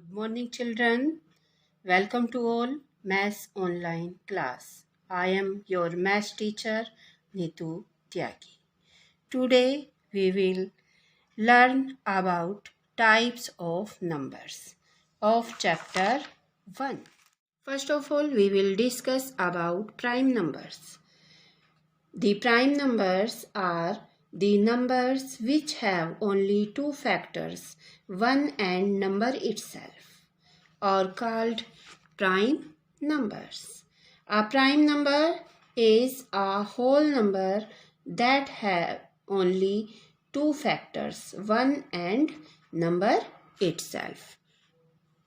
Good morning, children. Welcome to all Maths online class. I am your maths teacher, Neetu Tyagi. Today we will learn about types of numbers of chapter 1. First of all, we will discuss about prime numbers. The prime numbers are the numbers which have only two factors, 1 and number itself, are called prime numbers. A prime number is a whole number that have only two factors, 1 and number itself.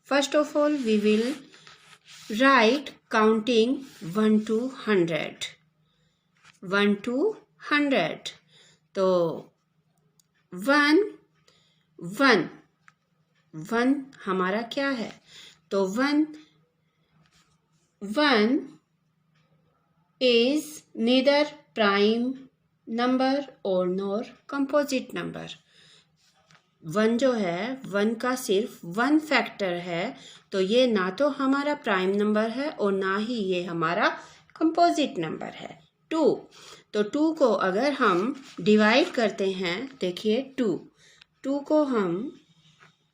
First of all, we will write counting 1 to 100. 1 to 100. तो 1 हमारा क्या है? तो 1 is neither prime number or nor composite number. 1 जो है 1 का सिर्फ 1 factor है, तो ये ना तो हमारा प्राइम नंबर है और ना ही ये हमारा कंपोजिट नंबर है. 2, तो 2 को अगर हम डिवाइड करते हैं, देखिए 2 को हम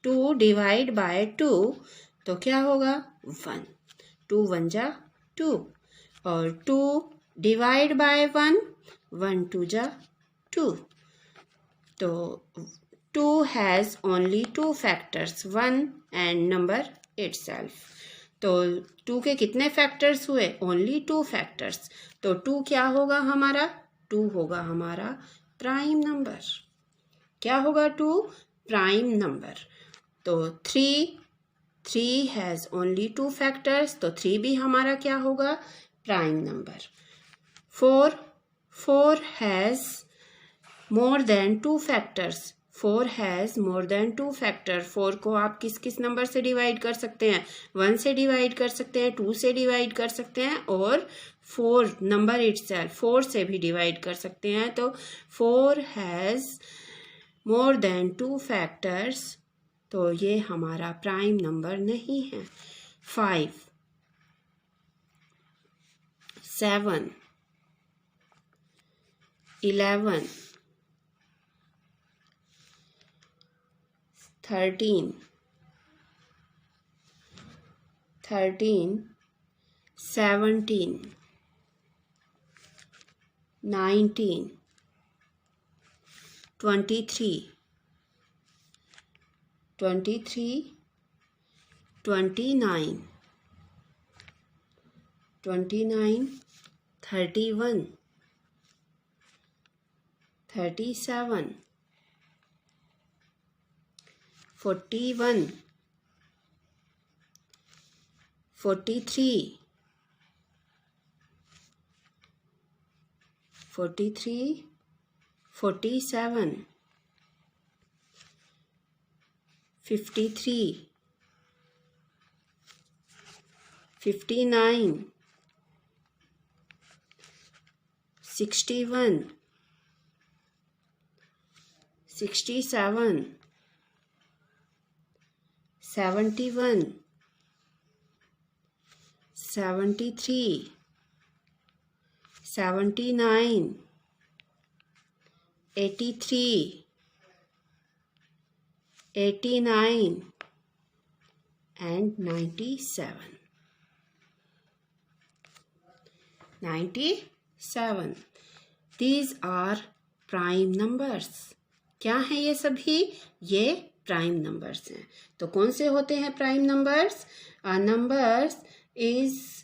2 डिवाइड बाय 2 तो क्या होगा? 1. 2 1 जा 2 और 2 डिवाइड बाय 1, 1 2 जा 2. तो 2 has only 2 factors, 1 and number itself. तो 2 के कितने फैक्टर्स हुए? Only 2 factors. तो 2 क्या होगा हमारा? 2 होगा हमारा प्राइम नंबर. क्या होगा 2? Prime number. तो 3 हैज़ ओनली 2 फैक्टर्स, तो 3 भी हमारा क्या होगा? Prime number. 4 has more than 2 factors. 4 has more than 2 factor. 4 को आप किस नंबर से डिवाइड कर सकते हैं? 1 से डिवाइड कर सकते हैं, 2 से डिवाइड कर सकते हैं और 4 नंबर इटसेल्फ 4 से भी डिवाइड कर सकते हैं. तो 4 हैज़ मोर देन 2 फैक्टर्स, तो ये हमारा प्राइम नंबर नहीं है. 5 7 11 13 17 19 23 29 31 37 41 43 47 53 59 61 67 71 73 79 83 89 and 97. These are prime numbers. क्या हैं ये सभी? ये प्राइम नंबर्स हैं. तो कौन से होते हैं prime numbers? Numbers is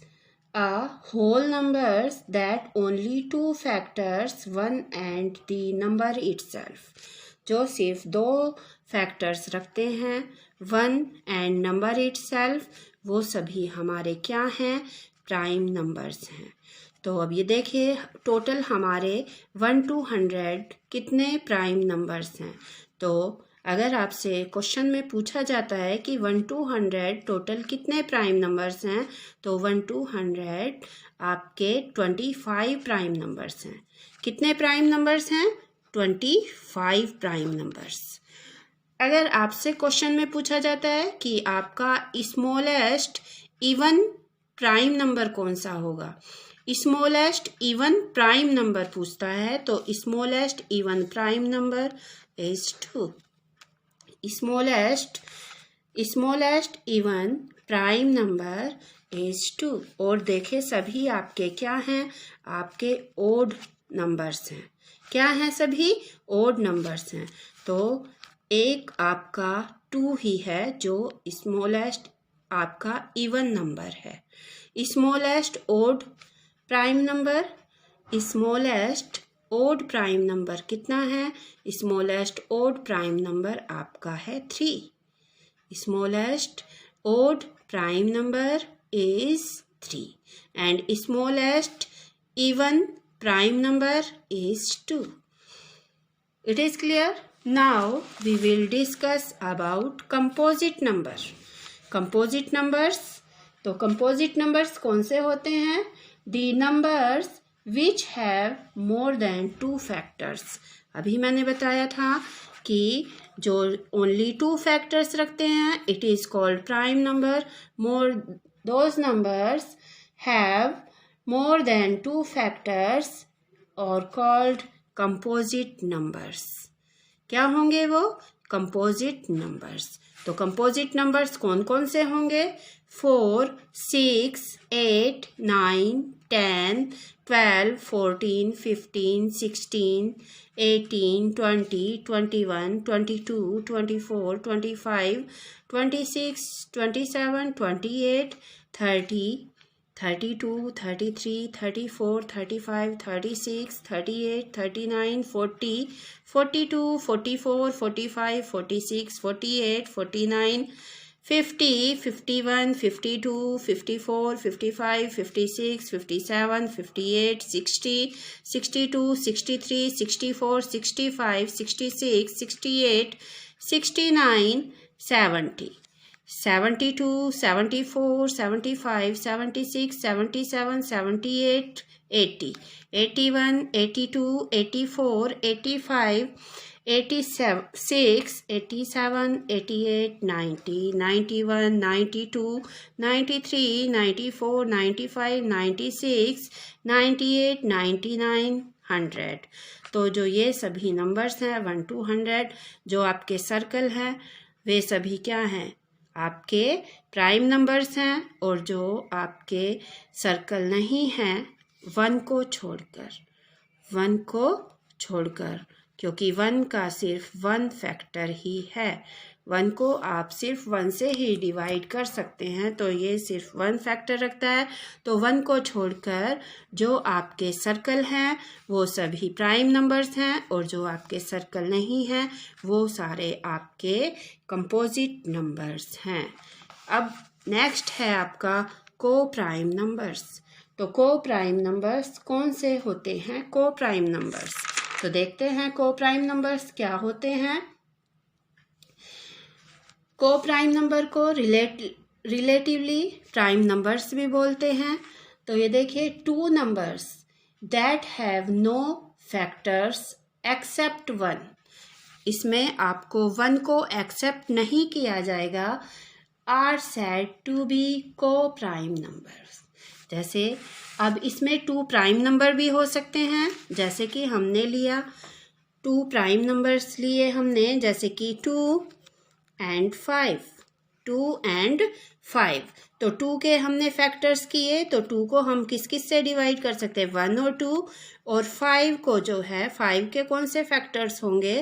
a whole numbers that only 2 factors, 1 and the number itself, जो सिर्फ 2 फैक्टर्स रखते हैं, 1 एंड नंबर इटसेल्फ, वो सभी हमारे क्या हैं? प्राइम नंबर्स हैं. तो अब ये देखिए टोटल हमारे 1 to 100 कितने प्राइम नंबर्स हैं. तो अगर आपसे क्वेश्चन में पूछा जाता है कि 1 to 100 टोटल कितने प्राइम नंबर्स हैं, तो 1 to 100 आपके 25 प्राइम नंबर्स हैं. कितने प्राइम नंबर्स हैं? 25 प्राइम नंबर्स. अगर आपसे क्वेश्चन में पूछा जाता है कि आपका स्मॉलेस्ट इवन प्राइम नंबर कौन सा होगा, स्मॉलेस्ट इवन प्राइम नंबर पूछता है, तो smallest even prime number is 2। Smallest even prime number is 2। और देखें सभी आपके क्या हैं, आपके ओड नंबर्स हैं। क्या हैं? सभी ओड नंबर्स हैं। तो एक आपका 2 ही है जो स्मॉलेस्ट आपका इवन नंबर है। Smallest odd prime number, smallest odd prime number कितना है? स्मॉलेस्ट ओड प्राइम नंबर आपका है 3। Smallest odd prime number is 3 and smallest even prime number is 2. It is clear? Now we will discuss about composite number. Composite numbers, तो composite numbers कौन से होते हैं? The numbers which have more than 2 factors. अभी मैंने बताया था कि जो only 2 factors रखते हैं it is called prime number. Those numbers have more than 2 factors or called composite numbers. क्या होंगे वो? composite numbers. तो composite numbers कौन कौन से होंगे? 4, 6, 8, 9, 10, 12, 14, 15, 16, 18, 20, 21, 22, 24, 25, 26, 27, 28, 30, 32, 33, 34, 35, 36, 38, 39, 40, 42, 44, 45, 46, 48, 49, 50, 51, 52, 54, 55, 56, 57, 58, 60, 62, 63, 64, 65, 66, 68, 69, 70, 72, 74, 75, 76, 77, 78, 80, 81, 82, 84, 85, 86, 87, 88, 90, 91, 92, 93, 94, 95, 96, 98, 99, 100। तो जो ये सभी नंबर्स हैं 1 to 100 जो आपके सर्कल हैं वे सभी क्या हैं? आपके प्राइम नंबर्स हैं। और जो आपके सर्कल नहीं हैं 1 को छोड़कर, क्योंकि 1 का सिर्फ 1 फैक्टर ही है। 1 को आप सिर्फ 1 से ही डिवाइड कर सकते हैं, तो ये सिर्फ 1 फैक्टर रखता है। तो 1 को छोड़कर जो आपके सर्कल हैं वो सभी प्राइम नंबर्स हैं, और जो आपके सर्कल नहीं हैं वो सारे आपके कंपोजिट नंबर्स हैं। अब नेक्स्ट है आपका को प्राइम नंबर्स। तो को प्राइम नंबर्स कौन से होते हैं? को प्राइम नंबर्स तो देखते हैं को प्राइम नंबर्स क्या होते हैं। को प्राइम नंबर को रिलेटिवली प्राइम नंबर्स भी बोलते हैं। तो ये देखिए 2 numbers that have no factors except 1। इसमें आपको 1 को एक्सेप्ट नहीं किया जाएगा, are said to be coprime numbers. जैसे अब इसमें 2 प्राइम नंबर भी हो सकते हैं, जैसे कि हमने लिया 2 प्राइम नंबर्स लिए हमने, जैसे कि 2 and 5, 2 and 5। तो 2 के हमने फैक्टर्स किए, तो 2 को हम किस किस से डिवाइड कर सकते हैं? 1 और 2। और 5 को जो है 5 के कौन से फैक्टर्स होंगे?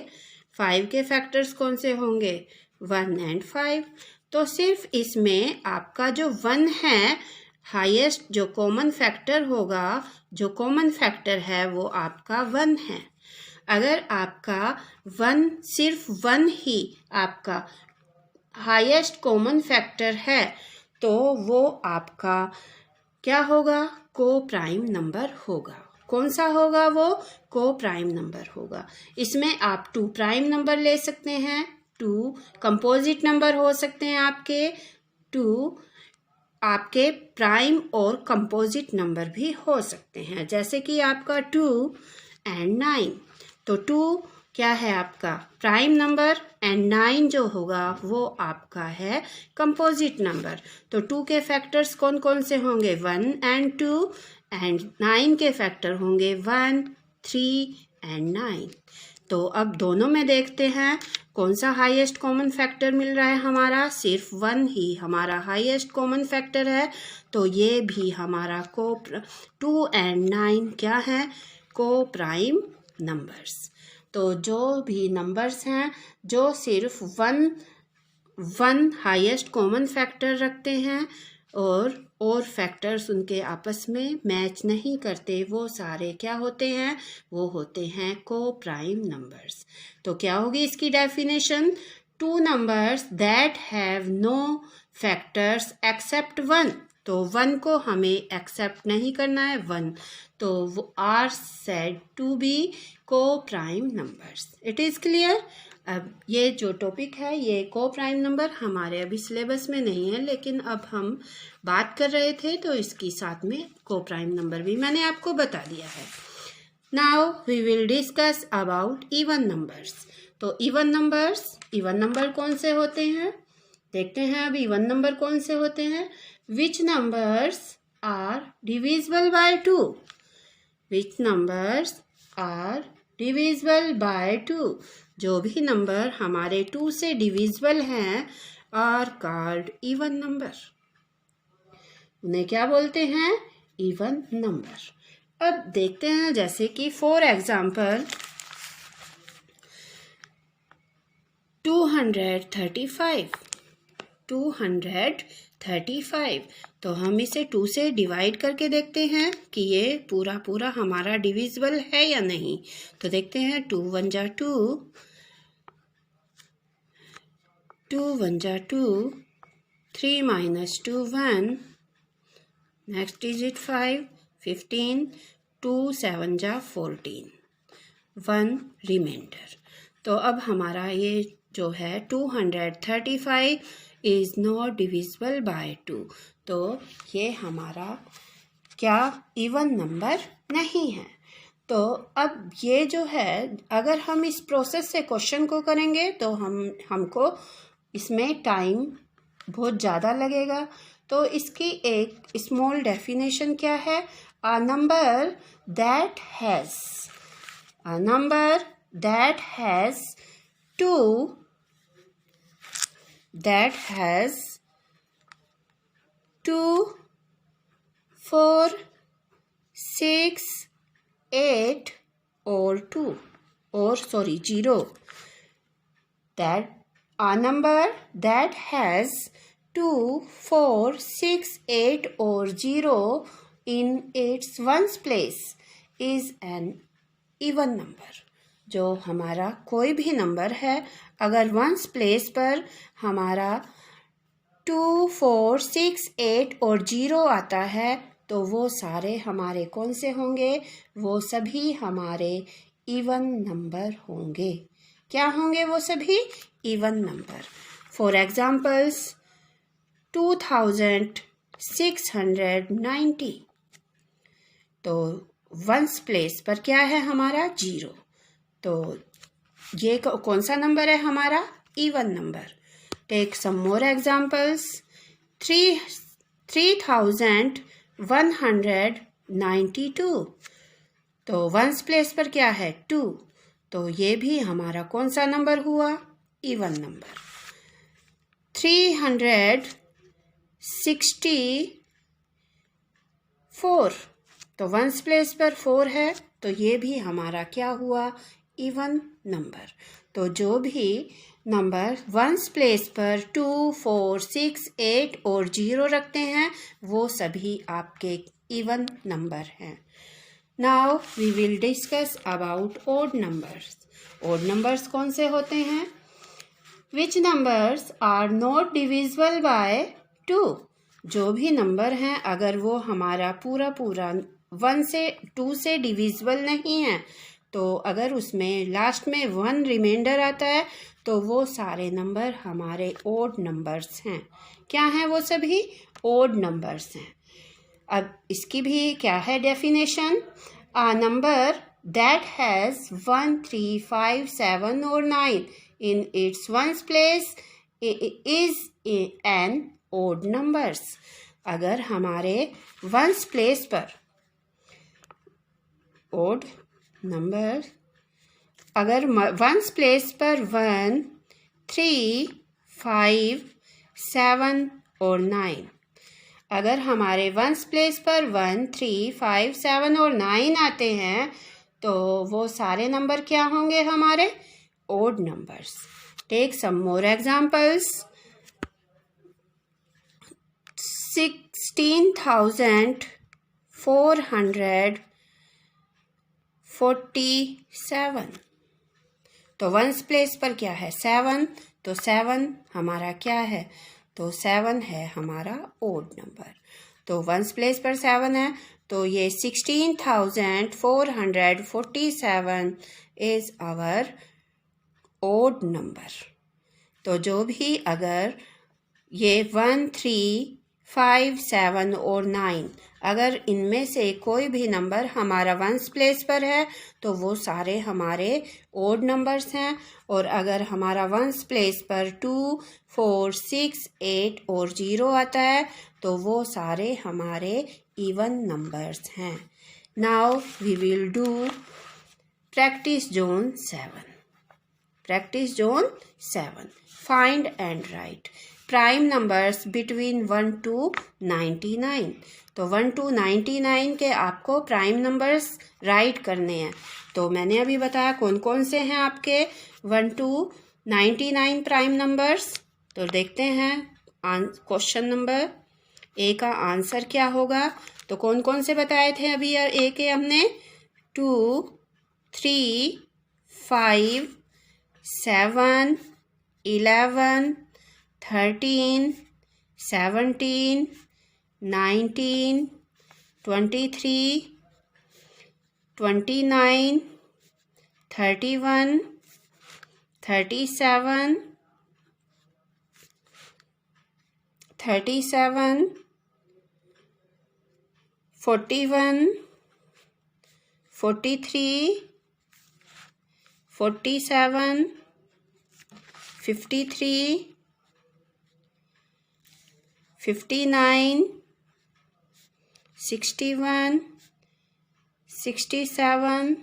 5 के फैक्टर्स कौन से होंगे? 1 and 5। तो सिर्फ इसमें आपका जो 1 है हाईएस्ट जो कॉमन फैक्टर होगा, जो कॉमन फैक्टर है वो आपका 1 है। अगर आपका 1 सिर्फ 1 ही आपका हाईएस्ट कॉमन फैक्टर है तो वो आपका क्या होगा? को प्राइम नंबर होगा। कौन सा होगा वो? को प्राइम नंबर होगा। इसमें आप 2 प्राइम नंबर ले सकते हैं, 2 कंपोजिट नंबर हो सकते हैं आपके, 2 आपके प्राइम और कंपोजिट नंबर भी हो सकते हैं, जैसे कि आपका 2 and 9। तो 2 क्या है आपका प्राइम नंबर एंड 9 जो होगा वो आपका है कंपोजिट नंबर। तो 2 के फैक्टर्स कौन कौन से होंगे 1 एंड 2 एंड 9 के फैक्टर होंगे 1, 3 एंड 9। तो अब दोनों में देखते हैं कौन सा हाईएस्ट कॉमन फैक्टर मिल रहा है हमारा। सिर्फ 1 ही हमारा हाईएस्ट कॉमन फैक्टर है। तो ये भी हमारा 2 एंड 9 क्या है को प्राइम नंबर्स। तो जो भी नंबर्स हैं जो सिर्फ वन हाईएस्ट कॉमन फैक्टर रखते हैं और फैक्टर्स उनके आपस में मैच नहीं करते, वो सारे क्या होते हैं, वो होते हैं को प्राइम नंबर्स। तो क्या होगी इसकी definition, 2 numbers that have no factors except 1। तो 1 को हमें एक्सेप्ट नहीं करना है 1, तो वो are said to be coprime numbers. It is clear. अब ये जो टॉपिक है ये को प्राइम नंबर हमारे अभी सिलेबस में नहीं है, लेकिन अब हम बात कर रहे थे तो इसकी साथ में को प्राइम नंबर भी मैंने आपको बता दिया है। Now we will discuss about even numbers. तो इवन नंबर कौन से होते हैं देखते हैं। अब इवन नंबर कौन से होते हैं, which numbers are divisible by 2। Which numbers are divisible by 2। जो भी नंबर हमारे 2 से डिविजिबल हैं आर कॉल्ड इवन नंबर। उन्हें क्या बोलते हैं, इवन नंबर। अब देखते हैं जैसे कि फॉर एग्जाम्पल 235। तो हम इसे 2 से डिवाइड करके देखते हैं कि ये पूरा हमारा डिविजिबल है या नहीं। तो देखते हैं 2 1 जा 2, 2 1 जा 2, 3 minus 2 1, नेक्स्ट डिजिट 5, 15, 2 7 जा 14, 1 रिमाइंडर। तो अब हमारा ये जो है 235 इज नॉट डिविजिबल बाय 2। तो ये हमारा क्या इवन नंबर नहीं है। तो अब ये जो है अगर हम इस प्रोसेस से क्वेश्चन को करेंगे तो हमको इसमें टाइम बहुत ज़्यादा लगेगा। तो इसकी एक स्मॉल डेफिनेशन क्या है, a number that has 2, 4, 6, 8 or 0. That a number that has 2, 4, 6, 8 or 0 in its ones place is an even number. जो हमारा कोई भी नंबर है अगर वंस प्लेस पर हमारा 2, 4, 6, 8 और 0 आता है तो वो सारे हमारे कौन से होंगे, वो सभी हमारे इवन नंबर होंगे। क्या होंगे वो सभी, इवन नंबर। For examples 2690। तो वंस प्लेस पर क्या है हमारा 0, तो ये कौन सा नंबर है हमारा, even number. Take some more examples 3192। तो वंस प्लेस पर क्या है 2, तो ये भी हमारा कौन सा नंबर हुआ, इवन नंबर। 364, तो वंस प्लेस पर 4 है तो ये भी हमारा क्या हुआ, इवन नंबर। तो जो भी नंबर वंस प्लेस पर 2, 4, 6, 8 और 0 रखते हैं वो सभी आपके इवन नंबर हैं। Now we will discuss about odd numbers. Odd numbers कौन से होते हैं, which numbers are not divisible by 2। जो भी नंबर हैं अगर वो हमारा पूरा 1 से 2 से डिविजिबल नहीं है, तो अगर उसमें लास्ट में 1 रिमाइंडर आता है तो वो सारे नंबर हमारे ओड नंबर्स हैं। क्या हैं वो सभी, ओड नंबर्स हैं। अब इसकी भी क्या है definition, a number that has 1, 3, 5, 7 or 9 in its ones place is an odd numbers. अगर हमारे वंस प्लेस पर odd नंबर, अगर वंस प्लेस पर 1, 3, 5, 7 और 9, अगर हमारे वंस प्लेस पर 1, 3, 5, 7 और 9 आते हैं तो वो सारे नंबर क्या होंगे हमारे? Odd numbers. Take some more examples. 16,447. तो वंस प्लेस पर क्या है? 7. तो 7 हमारा क्या है? तो 7 है हमारा ओड नंबर. तो वंस प्लेस पर 7 है तो ये 16,447 इज आवर ओड नंबर. तो जो भी अगर ये 1, 3, 5, 7 और 9 अगर इनमें से कोई भी नंबर हमारा वंस प्लेस पर है तो वो सारे हमारे ओड नंबर्स हैं. और अगर हमारा वंस प्लेस पर 2, 4, 6, 8 और 0 आता है तो वो सारे हमारे इवन नंबर्स हैं. Now we will do practice zone 7. Practice zone 7. Find and write prime numbers between 1 to 99. तो 1 to 99 के आपको प्राइम नंबर्स राइट करने हैं. तो मैंने अभी बताया कौन कौन से हैं आपके 1 to 99 प्राइम नंबर्स. तो देखते हैं क्वेश्चन नंबर ए का आंसर क्या होगा. तो कौन कौन से बताए थे अभी ए के हमने? 2, 3, 5, 7, 11, 13, 17, 19, 23, 29, 31, 37, 41, 43, 47, 53, 59, 61, 67,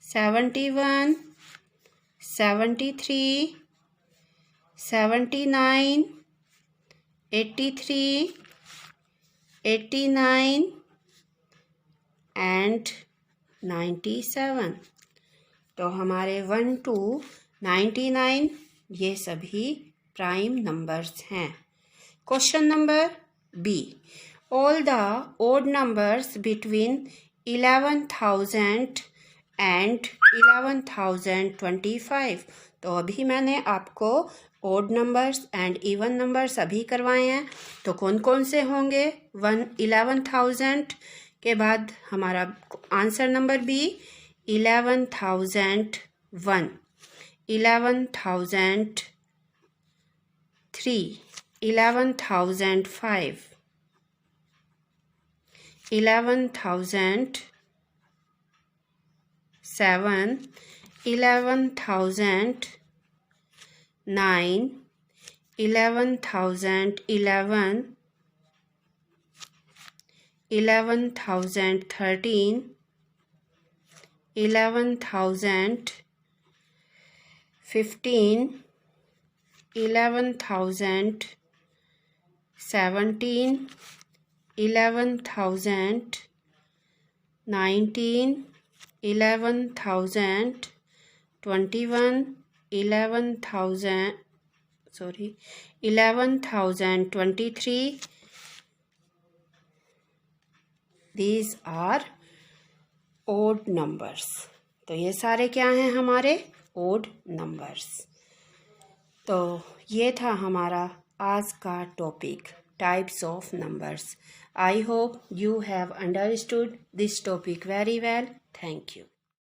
71, 73, 79, 83, 89 and 97. तो हमारे 1 to 99 ये सभी प्राइम नंबर्स हैं. Question number B. All the odd numbers between 11,000 and 11,025. तो अभी मैंने आपको odd numbers and even numbers अभी करवाए हैं. तो कौन कौन से होंगे? 11,000 के बाद हमारा answer number B 11,001, 11,003, 11,005, 11,007, 11,009, 11,011, 11,013, 11,015, 11,017, 11,019, 11,021, 11,023. These are odd numbers. तो ये सारे क्या हैं हमारे odd numbers. तो ये था हमारा आज का topic types of numbers. I hope you have understood this topic very well. Thank you.